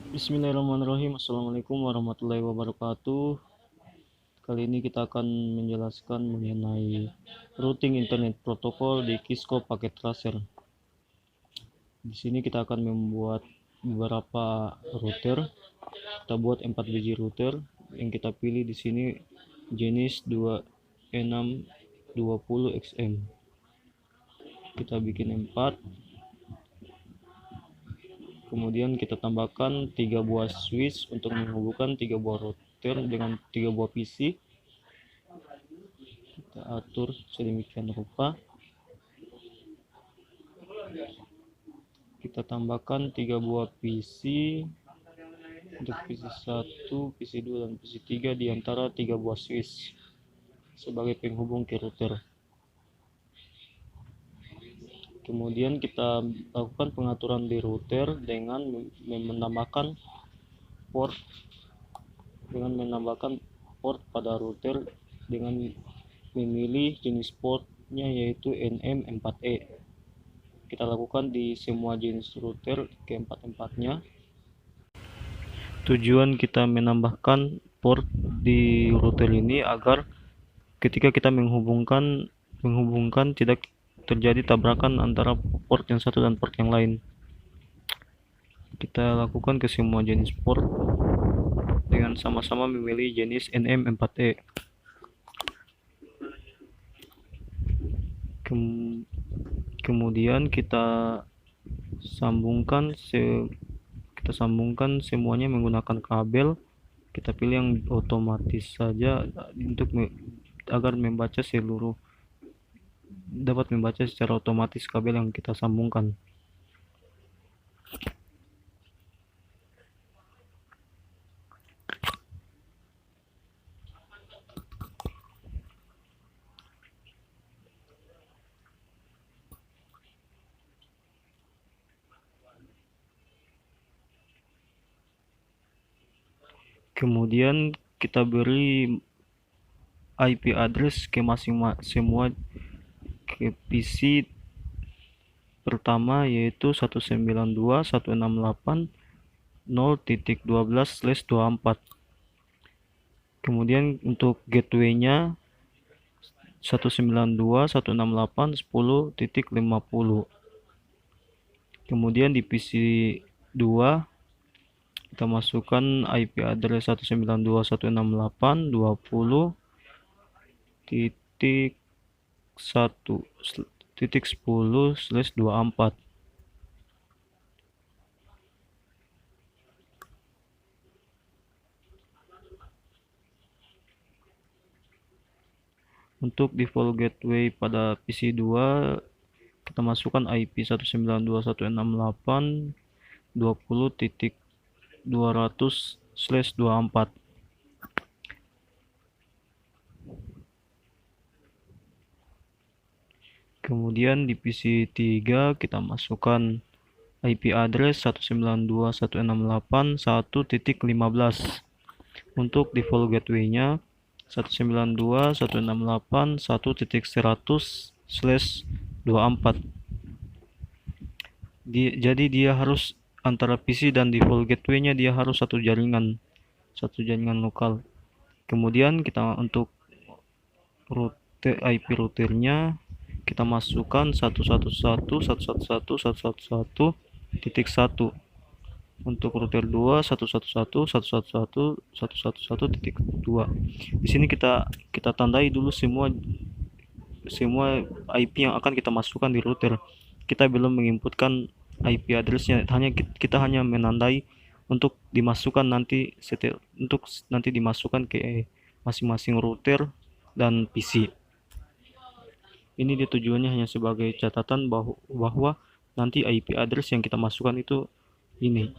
Bismillahirrahmanirrahim. Assalamualaikum warahmatullahi wabarakatuh. Kali ini kita akan menjelaskan mengenai routing internet protokol di Kisco Packet Tracer. Di sini kita akan membuat beberapa router. Kita buat 4 biji router yang kita pilih di sini jenis 2620XM. Kita bikin 4. Kemudian kita tambahkan 3 buah switch untuk menghubungkan 3 buah router dengan 3 buah PC. Kita atur sedemikian rupa. Kita tambahkan 3 buah PC untuk PC 1, PC 2 dan PC 3 di antara 3 buah switch sebagai penghubung ke router. Kemudian kita lakukan pengaturan di router dengan menambahkan port pada router dengan memilih jenis portnya yaitu NM4E. Kita lakukan di semua jenis router keempat-empatnya. Tujuan kita menambahkan port di router ini agar ketika kita menghubungkan tidak terjadi tabrakan antara port yang satu dan port yang lain. Kita lakukan ke semua jenis port dengan sama-sama memilih jenis NM4E. Kemudian kita sambungkan semuanya menggunakan kabel. Kita pilih yang otomatis saja untuk agar dapat membaca secara otomatis kabel yang kita sambungkan. Kemudian kita beri IP address ke semua ke PC pertama yaitu 192.168.0.12/24. Kemudian untuk gateway-nya 192.168.10.50. Kemudian di PC 2 kita masukkan IP address 192.168.20.10/24. Untuk default gateway pada PC 2 kita masukkan IP 192.168.20.200/24. Kemudian di PC 3 kita masukkan IP address 192.168.1.15. Untuk default gateway-nya 192.168.1.100/24. Jadi dia harus antara PC dan default gateway-nya dia harus satu jaringan lokal. Kemudian kita untuk IP routernya kita masukkan 111.111.111.1. Untuk router 2 111.111.111.1.2. Di sini kita tandai dulu semua IP yang akan kita masukkan di router. Kita belum menginputkan IP address-nya, kita hanya menandai untuk nanti dimasukkan ke masing-masing router dan PC. Ini dia tujuannya hanya sebagai catatan bahwa nanti IP address yang kita masukkan itu ini.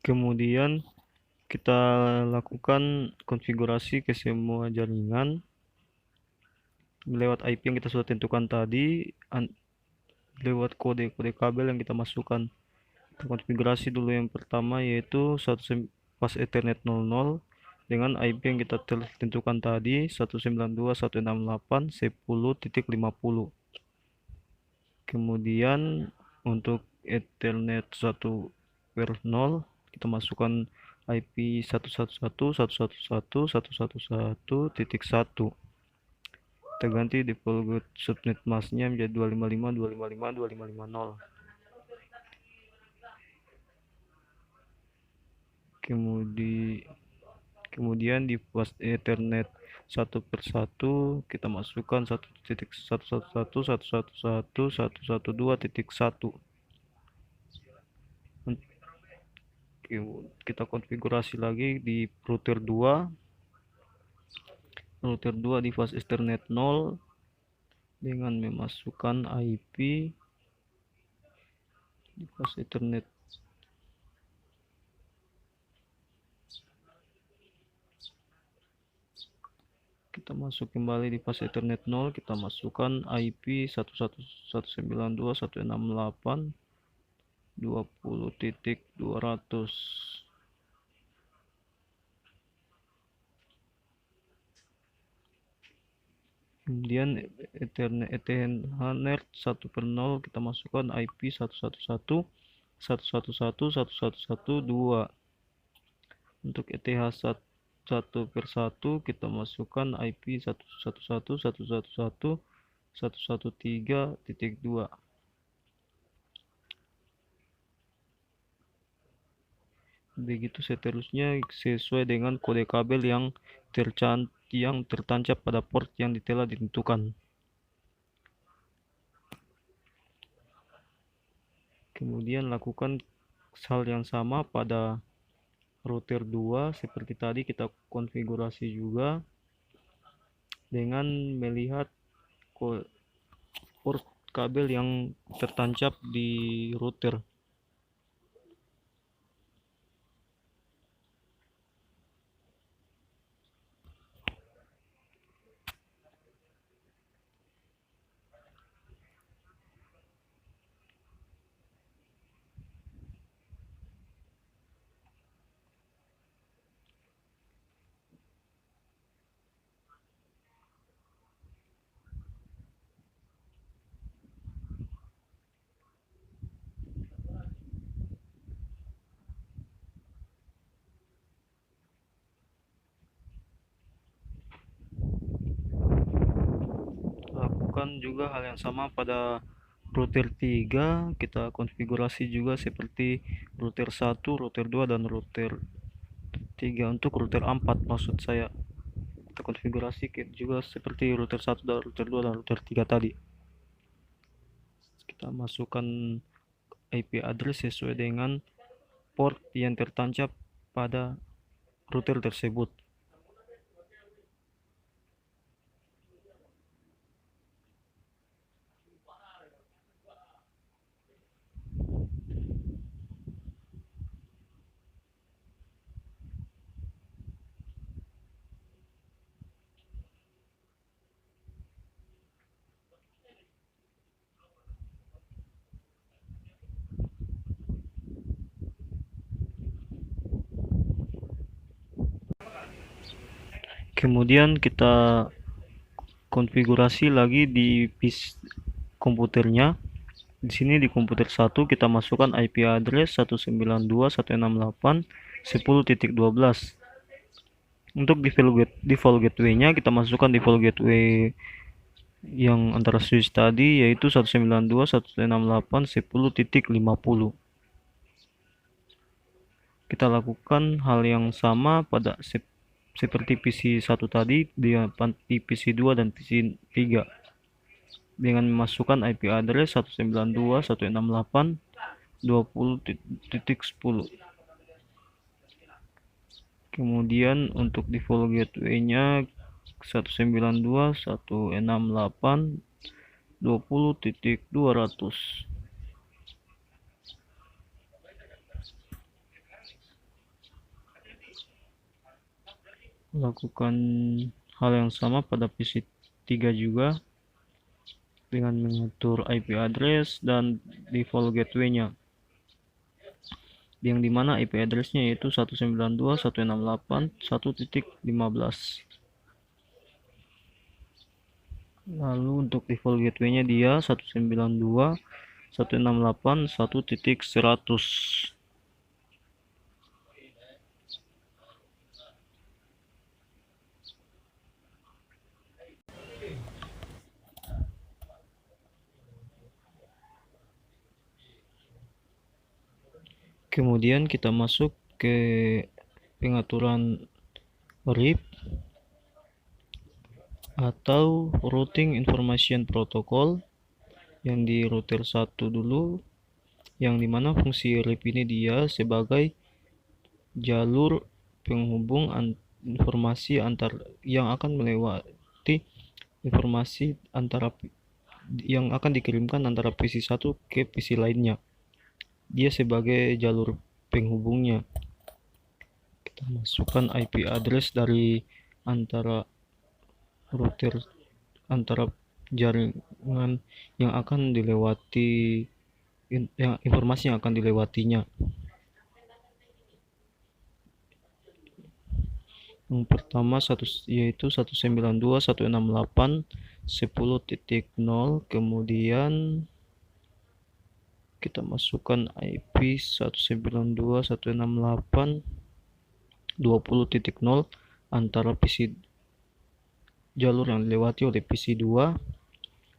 Kemudian kita lakukan konfigurasi ke semua jaringan lewat IP yang kita sudah tentukan tadi, lewat kode-kode kabel yang kita masukkan. Kita konfigurasi dulu yang pertama, yaitu pas Ethernet 00 dengan IP yang kita tentukan tadi 192.168.10.50. Kemudian untuk Ethernet 1/0 kita masukkan IP 111.111.111.1. Kita ganti default subnet masknya menjadi 255.255.255.0. Kemudian di pas Ethernet 1/1 kita masukkan 1.111.111.112.1. Kita konfigurasi lagi di router 2 di fast Ethernet 0 dengan memasukkan IP di fast Ethernet kita masuk kembali di fast Ethernet 0, kita masukkan IP 192.168.20.200. Kemudian Ethernet 1/0 kita masukkan IP 111.111.111.2. Untuk ETH 1/1 kita masukkan IP 111.111.113.2. Begitu seterusnya sesuai dengan kode kabel yang tertancap pada port yang telah ditentukan. Kemudian lakukan hal yang sama pada router 2 seperti tadi, kita konfigurasi juga dengan melihat port kabel yang tertancap di router. Lakukan juga hal yang sama pada router 3, kita konfigurasi juga seperti router 1, router 2, dan router 3. Untuk router 4 maksud saya, kita konfigurasi juga seperti router 1 dan router 2 dan router 3 tadi. Kita masukkan IP address sesuai dengan port yang tertancap pada router tersebut. Kemudian kita konfigurasi lagi di komputernya. Di sini di komputer 1 kita masukkan IP address 192.168.10.12. Untuk default gateway-nya kita masukkan default gateway yang antara switch tadi, yaitu 192.168.10.50. Kita lakukan hal yang sama pada seperti PC 1 tadi di PC 2 dan PC 3 dengan memasukkan IP address 192.168.20.10. Kemudian untuk default gateway-nya 192.168.20.200. lakukan hal yang sama pada PC3 juga dengan mengatur IP address dan default gateway-nya, yang dimana IP address-nya yaitu 192.168.1.15. Lalu untuk default gateway-nya dia 192.168.1.100. Kemudian kita masuk ke pengaturan RIP atau Routing Information Protocol yang di router 1 dulu, yang dimana fungsi RIP ini dia sebagai jalur penghubung informasi yang akan melewati informasi yang akan dikirimkan antara PC1 ke PC lainnya. Dia sebagai jalur penghubungnya. Kita masukkan IP address dari antara jaringan yang akan dilewati, informasi yang akan dilewatinya. Yang pertama yaitu 192.168.10.0, kemudian kita masukkan IP 192.168.20.0 antara jalur yang dilewati oleh PC2.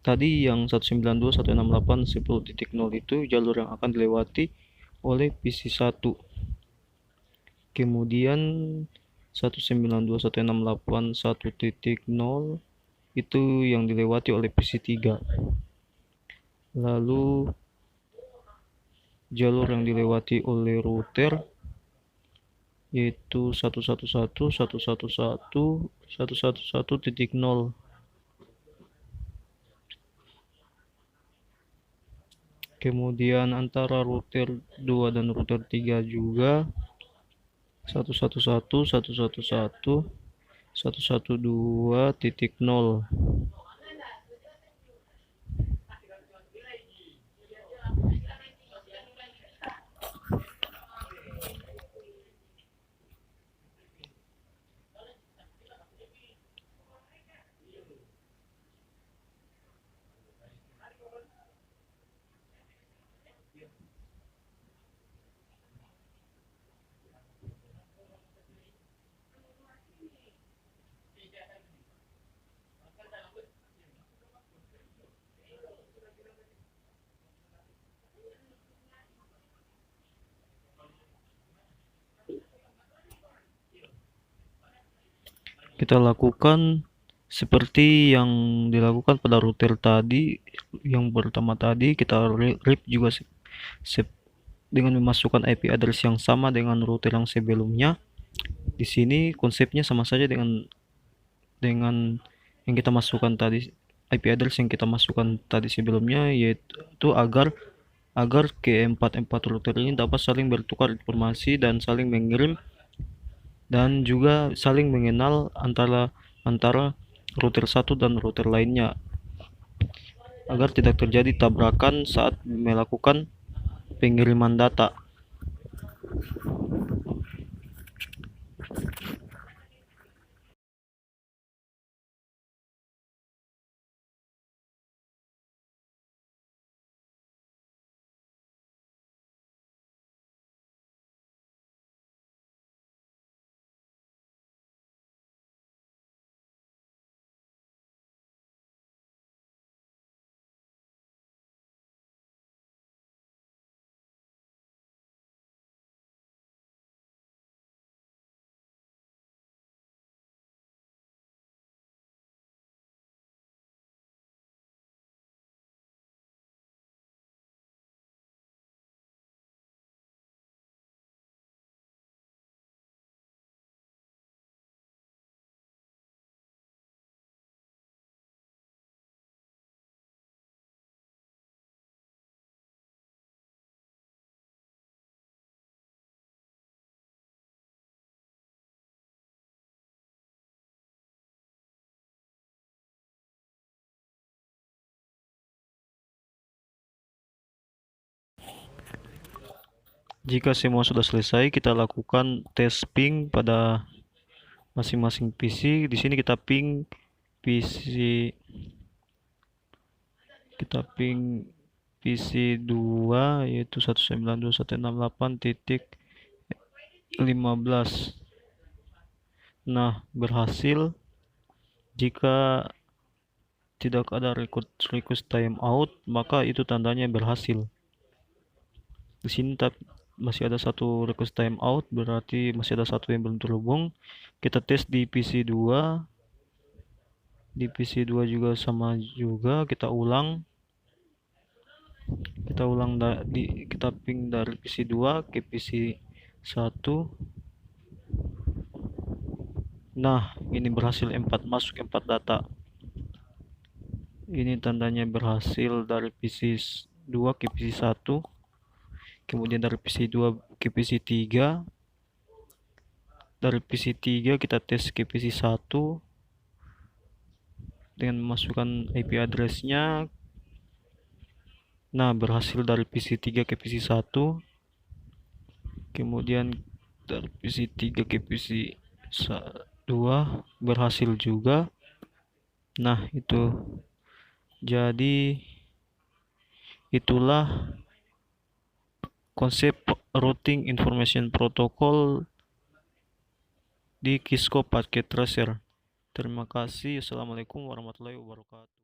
Tadi yang 192.168.10.0 itu jalur yang akan dilewati oleh PC1. Kemudian 192.168.1.0 itu yang dilewati oleh PC3. Lalu jalur yang dilewati oleh router yaitu 111.111.111.0. Kemudian antara router 2 dan router 3 juga 111.111.112.0. Kita lakukan seperti yang dilakukan pada router tadi, yang pertama tadi kita RIP juga dengan memasukkan IP address yang sama dengan router yang sebelumnya. Di sini konsepnya sama saja dengan yang kita masukkan tadi, IP address yang kita masukkan tadi sebelumnya, yaitu agar keempat router ini dapat saling bertukar informasi dan saling mengirim dan juga saling mengenal antara router satu dan router lainnya, agar tidak terjadi tabrakan saat melakukan pengiriman data. Jika semua sudah selesai, kita lakukan tes ping pada masing-masing PC. Di sini kita ping PC 2 yaitu 192.168.15. Nah, berhasil. Jika tidak ada request timeout, maka itu tandanya berhasil. Di sini masih ada satu request timeout, berarti masih ada satu yang belum terhubung. Kita tes di PC 2. Di PC 2 juga sama juga, kita ulang. Kita ping dari PC 2 ke PC 1. Nah, ini berhasil 4, masuk 4 data. Ini tandanya berhasil dari PC 2 ke PC 1. Kemudian dari PC 2 ke PC 3. Dari PC 3 kita tes ke PC 1 dengan memasukkan IP address-nya. Nah, berhasil dari PC 3 ke PC 1. Kemudian dari PC 3 ke PC 2 berhasil juga. Nah, itu. Jadi itulah konsep routing information protocol di Cisco Packet Tracer. Terima kasih. Assalamualaikum warahmatullahi wabarakatuh.